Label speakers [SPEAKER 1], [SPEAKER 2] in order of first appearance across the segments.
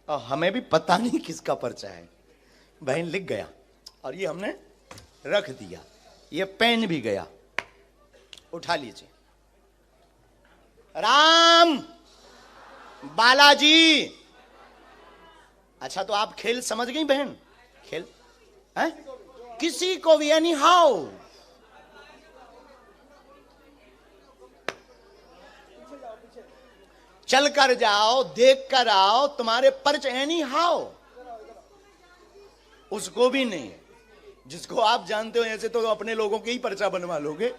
[SPEAKER 1] और हमें भी पता नहीं किसका पर्चा है। बहन लिख गया और ये हमने रख दिया, ये पेन भी गया। उठा लीजिए। राम बालाजी। अच्छा तो आप खेल समझ गई बहन? खेल है किसी को भी एनी हाउ। चल कर जाओ, देख कर आओ, तुम्हारे पर्च एनी हाउ। उसको भी नहीं, जिसको आप जानते हो ऐसे तो अपने लोगों के ही पर्चा बनवा लोगे।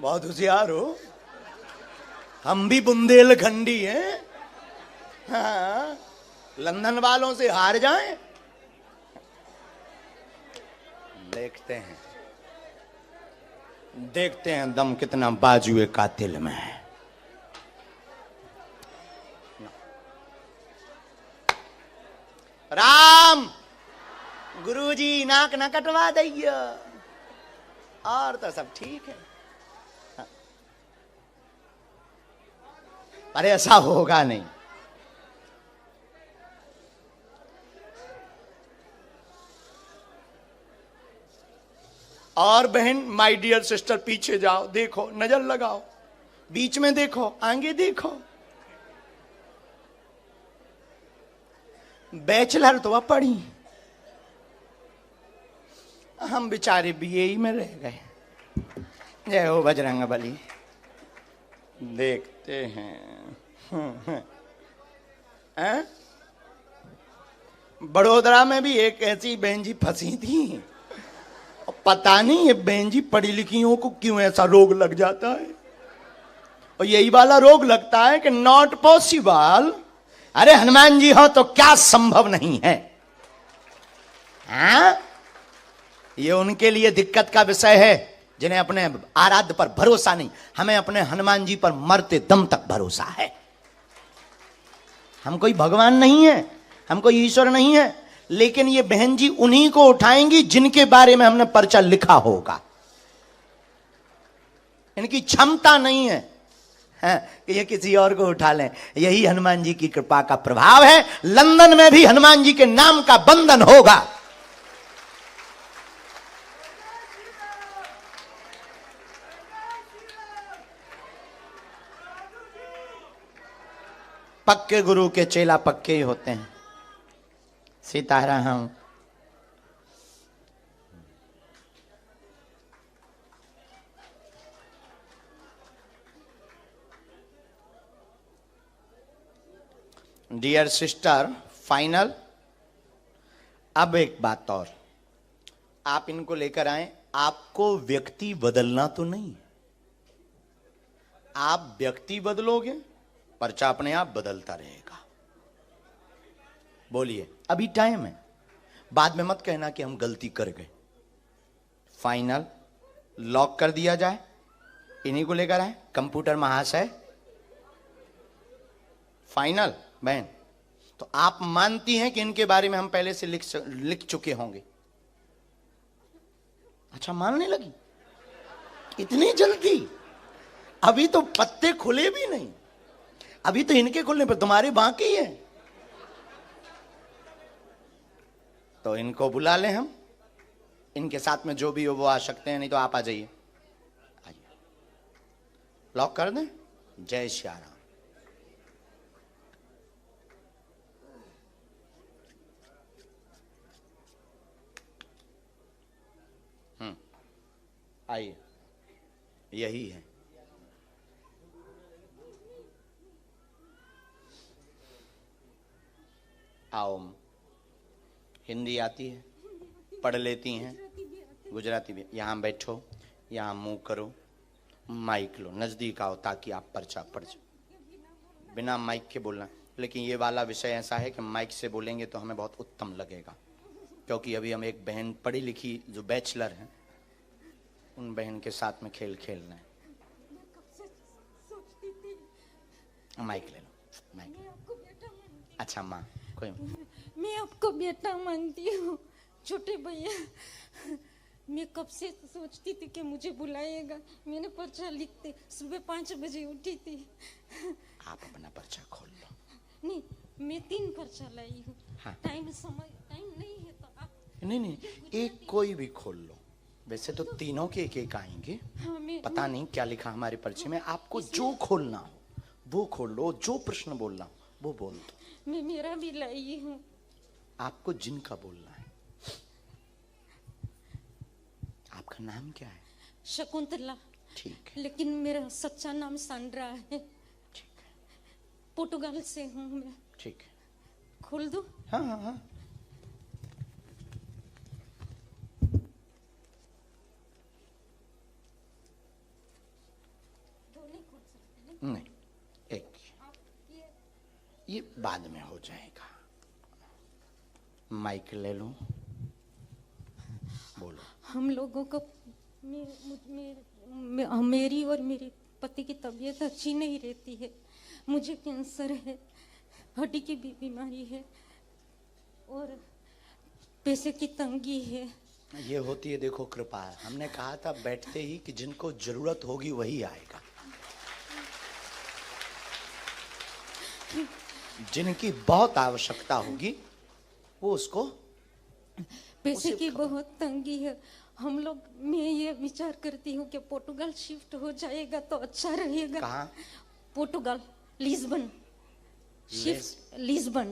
[SPEAKER 1] बहुत होशियार हो। हम भी बुंदेलखंडी हैं। हाँ, लंदन वालों से हार जाएं। देखते हैं दम कितना बाजुए कातिल में है। राम गुरुजी नाक न कटवा दइए, और तो सब ठीक है। अरे ऐसा होगा नहीं। और बहन माय डियर सिस्टर पीछे जाओ, देखो, नजर लगाओ, बीच में देखो, आगे देखो। बैचलर तो अब पढ़ी, हम बेचारे बीए में रह गए। जय हो बजरंगबली। देखते हैं। बड़ोदरा में भी एक ऐसी बहन जी फंसी थी। पता नहीं ये बहन जी पढ़ी लिखियों को क्यों ऐसा रोग लग जाता है, और यही वाला रोग लगता है कि नॉट पॉसिबल। अरे हनुमान जी हो तो क्या संभव नहीं है? हाँ? ये उनके लिए दिक्कत का विषय है जिन्हें अपने आराध्य पर भरोसा नहीं। हमें अपने हनुमान जी पर मरते दम तक भरोसा है। हम कोई भगवान नहीं है, हम कोई ईश्वर नहीं है, लेकिन ये बहन जी उन्हीं को उठाएंगी जिनके बारे में हमने पर्चा लिखा होगा। इनकी क्षमता नहीं है कि ये किसी और को उठा लें। यही हनुमान जी की कृपा का प्रभाव है। लंदन में भी हनुमान जी के नाम का बंधन होगा। पक्के गुरु के चेला पक्के ही होते हैं। सीताराम। Dear sister, final. अब एक बात और, आप इनको लेकर आए, आपको व्यक्ति बदलना तो नहीं। आप व्यक्ति बदलोगे, पर्चा अपने आप बदलता रहेगा। बोलिए, अभी टाइम है, बाद में मत कहना कि हम गलती कर गए। फाइनल लॉक कर दिया जाए। इन्हीं को लेकर आए कंप्यूटर महाशय। फाइनल बहन, तो आप मानती हैं कि इनके बारे में हम पहले से लिख चुके होंगे? अच्छा, मानने लगी इतनी जल्दी? अभी तो पत्ते खुले भी नहीं, अभी तो इनके खुलने पर तुम्हारे बाकी है। तो इनको बुला लें हम, इनके साथ में जो भी हो वो आ सकते हैं, नहीं तो आप आ जाइए। आइए, लॉक कर दें। जय श्री राम। आइए, यही है। आओ, हिंदी आती है, पढ़ लेती हैं, गुजराती भी। यहाँ बैठो, यहाँ मुंह करो, माइक लो, नजदीक आओ ताकि आप पर्चा पढ़ जाओ। बिना माइक के बोलना, लेकिन ये वाला विषय ऐसा है कि माइक से बोलेंगे तो हमें बहुत उत्तम लगेगा, क्योंकि अभी हम एक बहन पढ़ी लिखी जो बैचलर हैं, उन बहन के साथ में खेल खेलना है। माइक ले लो, माइक ले लो। अच्छा माँ, कोई
[SPEAKER 2] मैं आपको बेटा मानती हूँ छोटे भैया। मैं कब से सोचती थी कि मुझे बुलाएगा। मैंने पर्चा लिखते सुबह 5 बजे उठी थी।
[SPEAKER 1] आप अपना पर्चा खोल लो।
[SPEAKER 2] नहीं, मैं 3 पर्चा लाई हूँ।
[SPEAKER 1] हाँ।
[SPEAKER 2] टाइम नहीं है तो आप
[SPEAKER 1] नहीं, एक कोई भी खोल लो। वैसे तो तीनों के एक एक आएंगे।
[SPEAKER 2] हाँ,
[SPEAKER 1] पता नहीं क्या लिखा हमारे पर्चे में। आपको जो खोलना हो वो खोल लो, जो प्रश्न बोलना हो वो बोल दो।
[SPEAKER 2] मैं मेरा भी लाई हूँ।
[SPEAKER 1] आपको जिनका बोलना है। आपका नाम क्या है?
[SPEAKER 2] शकुंतला।
[SPEAKER 1] ठीक है,
[SPEAKER 2] लेकिन मेरा सच्चा नाम सांड्रा है।
[SPEAKER 1] ठीक है,
[SPEAKER 2] पोर्टुगाल से हूँ मैं।
[SPEAKER 1] ठीक है।
[SPEAKER 2] खोल दो।
[SPEAKER 1] हाँ हाँ हाँ। नहीं, एक ये बाद में हो जाएगा। माइक ले लो, बोलो।
[SPEAKER 2] हम लोगों को मेरी और मेरे पति की तबीयत अच्छी नहीं रहती है। मुझे कैंसर है, हड्डी की भी बीमारी है और पैसे की तंगी है।
[SPEAKER 1] ये होती है, देखो कृपा है। हमने कहा था बैठते ही कि जिनको जरूरत होगी वही आएगा। जिनकी बहुत आवश्यकता होगी वो उसको
[SPEAKER 2] पैसे की बहुत तंगी है। हम लोग, मैं ये विचार करती हूँ कि पोर्टुगाल शिफ्ट हो जाएगा तो अच्छा रहेगा।
[SPEAKER 1] कहाँ?
[SPEAKER 2] पोर्टुगाल, लिस्बन। लिस्बन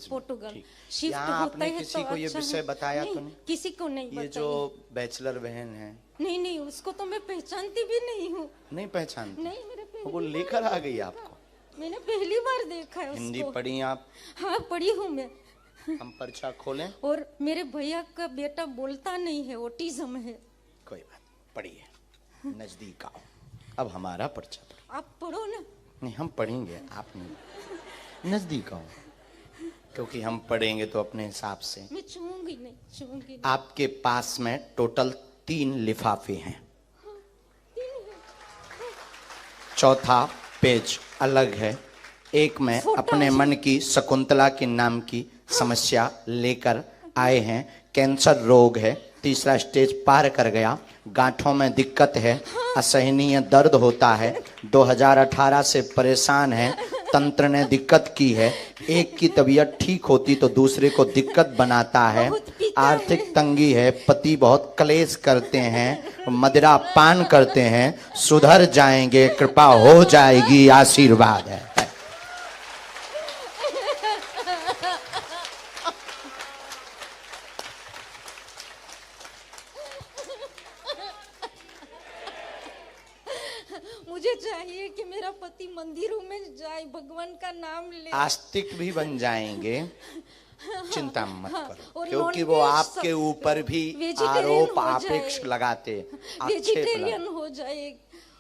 [SPEAKER 2] पोर्टुगाल
[SPEAKER 1] ठीक।
[SPEAKER 2] शिफ्ट
[SPEAKER 1] यहाँ
[SPEAKER 2] होता
[SPEAKER 1] आपने
[SPEAKER 2] है
[SPEAKER 1] किसी
[SPEAKER 2] तो
[SPEAKER 1] को ये
[SPEAKER 2] अच्छा
[SPEAKER 1] विषय
[SPEAKER 2] है।
[SPEAKER 1] बताया
[SPEAKER 2] नहीं,
[SPEAKER 1] तो नहीं?
[SPEAKER 2] किसी को नहीं
[SPEAKER 1] ये
[SPEAKER 2] बताया।
[SPEAKER 1] जो बैचलर बहन है,
[SPEAKER 2] नहीं, उसको तो मैं पहचानती भी नहीं हूँ।
[SPEAKER 1] नहीं पहचानती?
[SPEAKER 2] नहीं, मेरे पहली
[SPEAKER 1] वो
[SPEAKER 2] बार
[SPEAKER 1] लेकर आ गई आपको?
[SPEAKER 2] मैंने पहली बार देखा है
[SPEAKER 1] हिंदी
[SPEAKER 2] उसको।
[SPEAKER 1] पढ़ी आप?
[SPEAKER 2] हाँ, पढ़ी हूँ मैं।
[SPEAKER 1] हम पर्चा खोलें?
[SPEAKER 2] और मेरे भैया का बेटा बोलता नहीं है, ऑटिज्म है।
[SPEAKER 1] कोई बात, पढ़िए, नजदीक आओ। अब हमारा पर्चा पढ़ो।
[SPEAKER 2] आप पढ़ो ना।
[SPEAKER 1] नहीं, हम पढ़ेंगे, आप नहीं। नजदीक आओ, क्योंकि हम पढ़ेंगे तो अपने हिसाब से।
[SPEAKER 2] मैं छूंगी नहीं।
[SPEAKER 1] आपके पास में टोटल 3 लिफाफे हैं। चौथा पेज अलग है। एक में
[SPEAKER 2] फोटो
[SPEAKER 1] अपने
[SPEAKER 2] है।
[SPEAKER 1] मन की शकुंतला के नाम की समस्या लेकर आए हैं। कैंसर रोग है, 3रा स्टेज पार कर गया। गांठों में दिक्कत है, असहनीय दर्द होता है। 2018 से परेशान है, तंत्र ने दिक्कत की है। एक की तबीयत ठीक होती तो दूसरे को दिक्कत बनाता है।
[SPEAKER 2] बहुत पीता
[SPEAKER 1] आर्थिक
[SPEAKER 2] है।
[SPEAKER 1] तंगी है, पति बहुत क्लेश करते हैं, मदिरा पान करते हैं। सुधर जाएंगे, कृपा हो जाएगी, आशीर्वाद है।
[SPEAKER 2] मुझे चाहिए कि मेरा पति मंदिरों में जाए, भगवान का नाम ले।
[SPEAKER 1] आस्तिक भी बन जाएंगे, चिंता मत करो,
[SPEAKER 2] और
[SPEAKER 1] क्योंकि
[SPEAKER 2] नॉन
[SPEAKER 1] वो
[SPEAKER 2] वेज
[SPEAKER 1] आपके
[SPEAKER 2] सब
[SPEAKER 1] ऊपर भी
[SPEAKER 2] वेजिटेरियन
[SPEAKER 1] आरोप
[SPEAKER 2] हो
[SPEAKER 1] आपेक्ष
[SPEAKER 2] जाए।
[SPEAKER 1] लगाते, आक्षेप
[SPEAKER 2] वेजिटेरियन
[SPEAKER 1] लगाते।
[SPEAKER 2] हो जाए।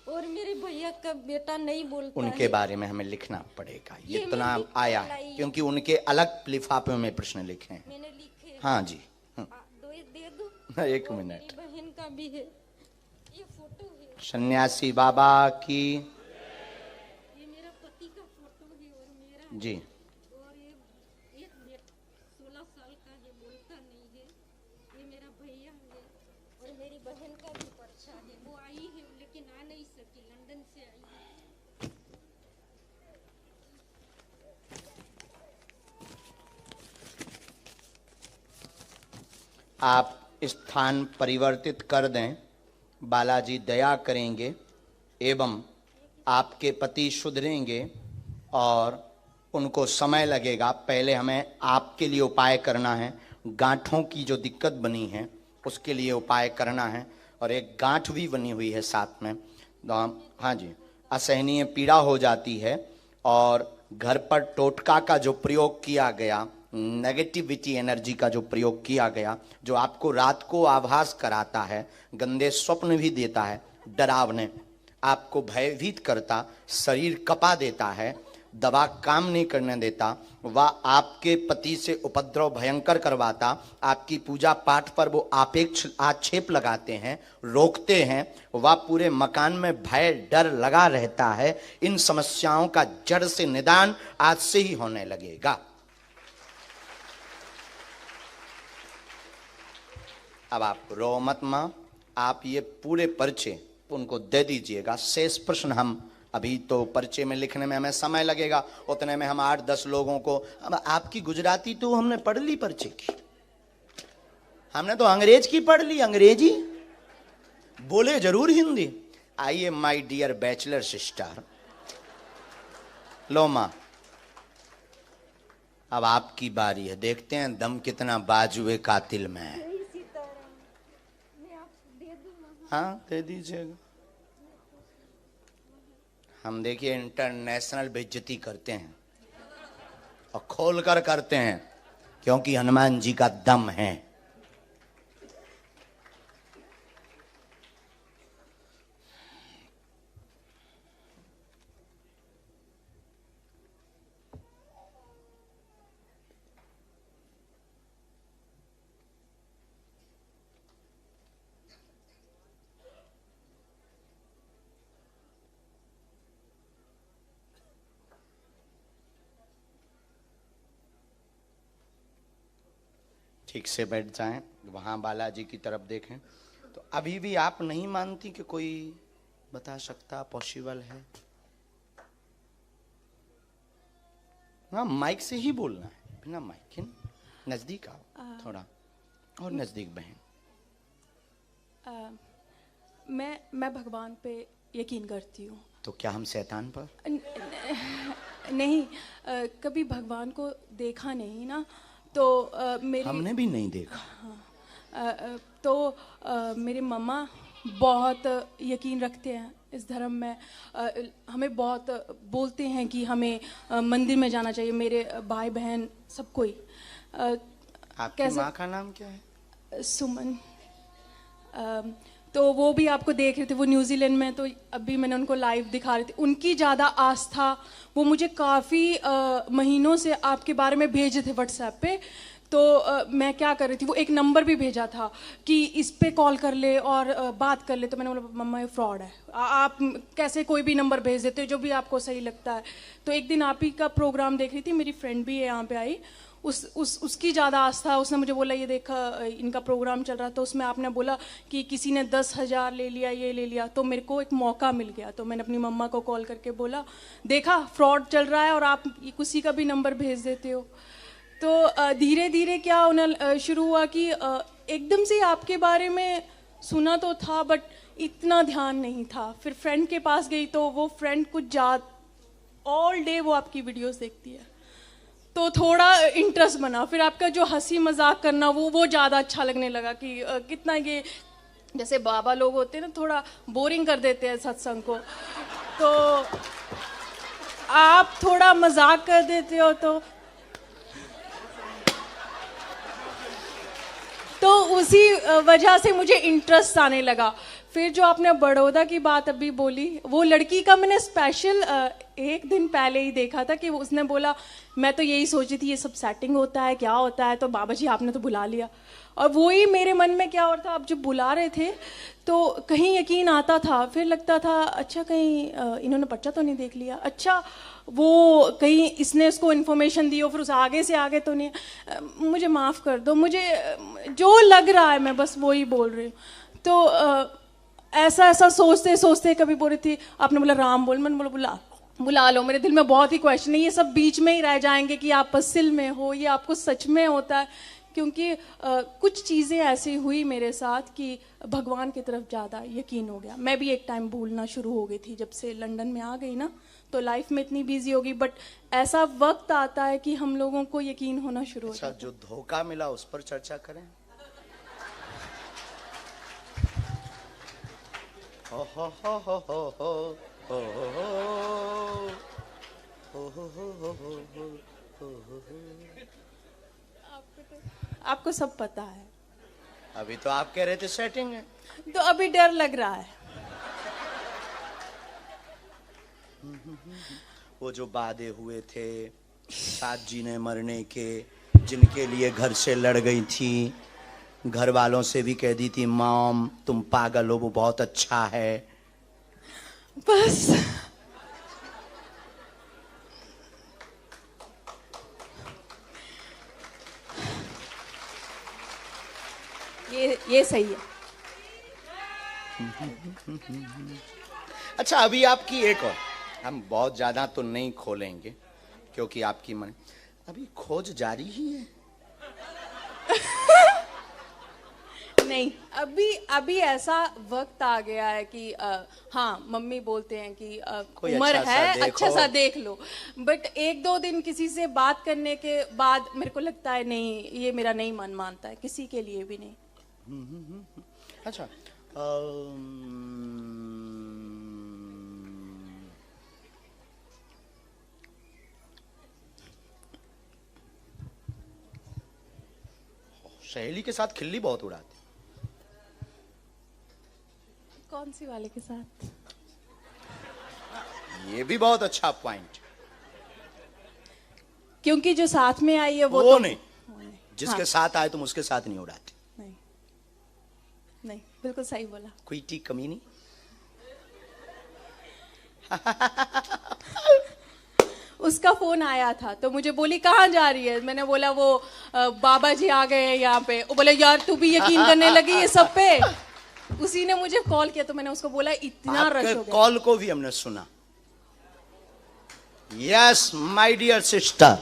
[SPEAKER 2] और मेरे भैया का बेटा नहीं बोलता
[SPEAKER 1] उनके
[SPEAKER 2] है।
[SPEAKER 1] बारे में हमें लिखना पड़ेगा।
[SPEAKER 2] ये
[SPEAKER 1] इतना
[SPEAKER 2] मैं लिख
[SPEAKER 1] आया
[SPEAKER 2] लाई
[SPEAKER 1] है
[SPEAKER 2] हूँ।
[SPEAKER 1] क्योंकि उनके अलग लिफाफे में प्रश्न लिखे हैं।
[SPEAKER 2] मैंने लिखे हैं।
[SPEAKER 1] हाँ जी।
[SPEAKER 2] दे दो।
[SPEAKER 1] एक
[SPEAKER 2] और
[SPEAKER 1] मिनट।
[SPEAKER 2] मेरी बहन का भी है। ये फोटो है।
[SPEAKER 1] सन्यासी बाबा की
[SPEAKER 2] ये मेरा पति का फोटो है और मेरा
[SPEAKER 1] जी।
[SPEAKER 2] और ये एक 16 साल का है, बोलता नहीं है। ये मेरा भैया है और मेरी बहन का भी पर्चा है। वो आई है लेकिन आ नहीं सकी, लंदन से आई है।
[SPEAKER 1] आप स्थान परिवर्तित कर दें, बालाजी दया करेंगे एवं आपके पति सुधरेंगे और उनको समय लगेगा। पहले हमें आपके लिए उपाय करना है। गांठों की जो दिक्कत बनी है उसके लिए उपाय करना है और एक गांठ भी बनी हुई है साथ में। हाँ जी, असहनीय पीड़ा हो जाती है और घर पर टोटका का जो प्रयोग किया गया, नेगेटिविटी एनर्जी का जो प्रयोग किया गया, जो आपको रात को आभास कराता है, गंदे स्वप्न भी देता है, डरावने, आपको भयभीत करता, शरीर कपा देता है, दवा काम नहीं करने देता, वह आपके पति से उपद्रव भयंकर करवाता, आपकी पूजा पाठ पर वो आपेक्ष आक्षेप लगाते हैं, रोकते हैं, वह पूरे मकान में भय डर लगा रहता है। इन समस्याओं का जड़ से निदान आज से ही होने लगेगा। अब आप रो मत मां, आप ये पूरे पर्चे उनको दे दीजिएगा। शेष प्रश्न हम अभी तो पर्चे में लिखने में हमें समय लगेगा, उतने में हम 8-10 लोगों को। अब आपकी गुजराती तो हमने पढ़ ली पर्चे की, हमने तो अंग्रेज की पढ़ ली, अंग्रेजी बोले जरूर हिंदी। आइए माय डियर बैचलर सिस्टर, लो मां अब आपकी बारी है, देखते हैं दम कितना बाजुए कातिल में है।
[SPEAKER 2] जय सीताराम। मैं आपको दे दूं माँ?
[SPEAKER 1] हाँ दे दीजिएगा। हम देखिए इंटरनेशनल बेइज्जती करते हैं और खोल कर करते हैं, क्योंकि हनुमान जी का दम है। ठीक से बैठ जाएं, वहां बालाजी की तरफ देखें। तो अभी भी आप नहीं मानती कि कोई बता सकता पॉसिबल है? हाँ माइक से ही बोलना है, बिना माइक के। नजदीक आओ थोड़ा और नजदीक बहन।
[SPEAKER 3] मैं भगवान पे यकीन करती हूँ।
[SPEAKER 1] तो क्या हम शैतान पर?
[SPEAKER 3] नहीं, कभी भगवान को देखा नहीं ना, तो मेरी
[SPEAKER 1] हमने भी नहीं देखा।
[SPEAKER 3] तो मेरे मम्मा बहुत यकीन रखते हैं इस धर्म में। हमें बहुत बोलते हैं कि हमें मंदिर में जाना चाहिए, मेरे भाई बहन सब कोई।
[SPEAKER 1] आपकी माँ का नाम क्या है?
[SPEAKER 3] सुमन। तो वो भी आपको देख रहे थे, वो न्यूजीलैंड में, तो अभी मैंने उनको लाइव दिखा रही थी। उनकी ज़्यादा आस्था, वो मुझे काफ़ी महीनों से आपके बारे में भेजे थे व्हाट्सएप पे। तो मैं क्या कर रही थी, वो एक नंबर भी भेजा था कि इस पे कॉल कर ले और बात कर ले। तो मैंने बोला मम्मा ये फ्रॉड है, आप कैसे कोई भी नंबर भेज देते हो जो भी आपको सही लगता है। तो एक दिन आप ही का प्रोग्राम देख रही थी, मेरी फ्रेंड भी है यहाँ पे आई, उसकी ज़्यादा आस्था। उसने मुझे बोला ये देखा इनका प्रोग्राम चल रहा, तो उसमें आपने बोला कि किसी ने 10,000 ले लिया, ये ले लिया। तो मेरे को एक मौका मिल गया, तो मैंने अपनी मम्मा को कॉल करके बोला देखा फ्रॉड चल रहा है और आप किसी का भी नंबर भेज देते हो। तो धीरे धीरे क्या होना शुरू हुआ कि एकदम से आपके बारे में सुना तो था बट इतना ध्यान नहीं था। फिर फ्रेंड के पास गई तो वो फ्रेंड कुछ ऑल डे वो आपकी वीडियोस देखती है, तो थोड़ा इंटरेस्ट बना। फिर आपका जो हंसी मजाक करना वो ज़्यादा अच्छा लगने लगा कि कितना ये जैसे बाबा लोग होते हैं ना, थोड़ा बोरिंग कर देते हैं सत्संग को, तो आप थोड़ा मजाक कर देते हो। तो उसी वजह से मुझे इंटरेस्ट आने लगा। फिर जो आपने बड़ौदा की बात अभी बोली, वो लड़की का मैंने स्पेशल एक दिन पहले ही देखा था कि उसने बोला मैं तो यही सोची थी ये सब सेटिंग होता है, क्या होता है, तो बाबा जी आपने तो बुला लिया। और वही मेरे मन में क्या हो रहा था, आप जब बुला रहे थे तो कहीं यकीन आता था, फिर लगता था अच्छा कहीं इन्होंने पर्चा तो नहीं देख लिया, अच्छा वो कहीं इसने उसको इन्फॉर्मेशन दी हो, फिर उस आगे से आगे तो नहीं। मुझे माफ़ कर दो, मुझे जो लग रहा है मैं बस वही बोल रही हूँ। तो ऐसा सोचते सोचते कभी बोल रही थी, आपने बोला राम बोल, मैंने बोला बुला लो। मेरे दिल में बहुत ही क्वेश्चन है, ये सब बीच में ही रह जाएंगे कि आप असल में हो, ये आपको सच में होता है। क्योंकि कुछ चीज़ें ऐसी हुई मेरे साथ कि भगवान की तरफ ज़्यादा यकीन हो गया। मैं भी एक टाइम भूलना शुरू हो गई थी, जब से लंदन में आ गई ना तो लाइफ में इतनी बिजी हो गई। बट ऐसा वक्त आता है कि हम लोगों को यकीन होना शुरू हो जाता है।
[SPEAKER 1] जो धोखा मिला उस पर चर्चा करें। हो हो हो हो हो हो हो हो हो हो।
[SPEAKER 3] आपको सब पता है।
[SPEAKER 1] अभी तो आप कह रहे थे सेटिंग है,
[SPEAKER 3] तो अभी डर लग रहा है।
[SPEAKER 1] वो जो वादे हुए थे साथ जीने मरने के, जिनके लिए घर से लड़ गई थी, घर वालों से भी कह दी थी मॉम तुम पागल हो, वो बहुत अच्छा है।
[SPEAKER 3] बस ये सही है।
[SPEAKER 1] अच्छा अभी आपकी एक और हम बहुत ज्यादा तो नहीं खोलेंगे क्योंकि आपकी मन अभी खोज जारी ही है।
[SPEAKER 3] नहीं, अभी ऐसा वक्त आ गया है कि हाँ, मम्मी बोलते हैं कि
[SPEAKER 1] कोई
[SPEAKER 3] उम्र
[SPEAKER 1] अच्छा सा
[SPEAKER 3] है,
[SPEAKER 1] देखो।
[SPEAKER 3] अच्छा सा देख लो, बट एक दो दिन किसी से बात करने के बाद मेरे को लगता है नहीं, ये मेरा नहीं मन मानता है, किसी के लिए भी नहीं।
[SPEAKER 1] अच्छा सहेली के साथ खिल्ली बहुत उड़ाते।
[SPEAKER 3] कौन सी वाले के साथ?
[SPEAKER 1] ये भी बहुत अच्छा पॉइंट।
[SPEAKER 3] क्योंकि जो साथ में आई है वो
[SPEAKER 1] वो
[SPEAKER 3] तो
[SPEAKER 1] नहीं, जिसके साथ आए तुम उसके साथ नहीं उड़ाते।
[SPEAKER 3] नहीं, नहीं, बिल्कुल सही बोला।
[SPEAKER 1] कोई टी कमी नहीं।
[SPEAKER 3] उसका फोन आया था तो मुझे बोली कहाँ जा रही है, मैंने बोला वो बाबा जी आ गए हैं यहाँ पे। वो बोले यार तू भी यकीन करने लगी ये सब पे। उसी ने मुझे कॉल किया तो मैंने उसको बोला इतना रश हो गया।
[SPEAKER 1] कॉल को भी हमने सुना। Yes my dear sister,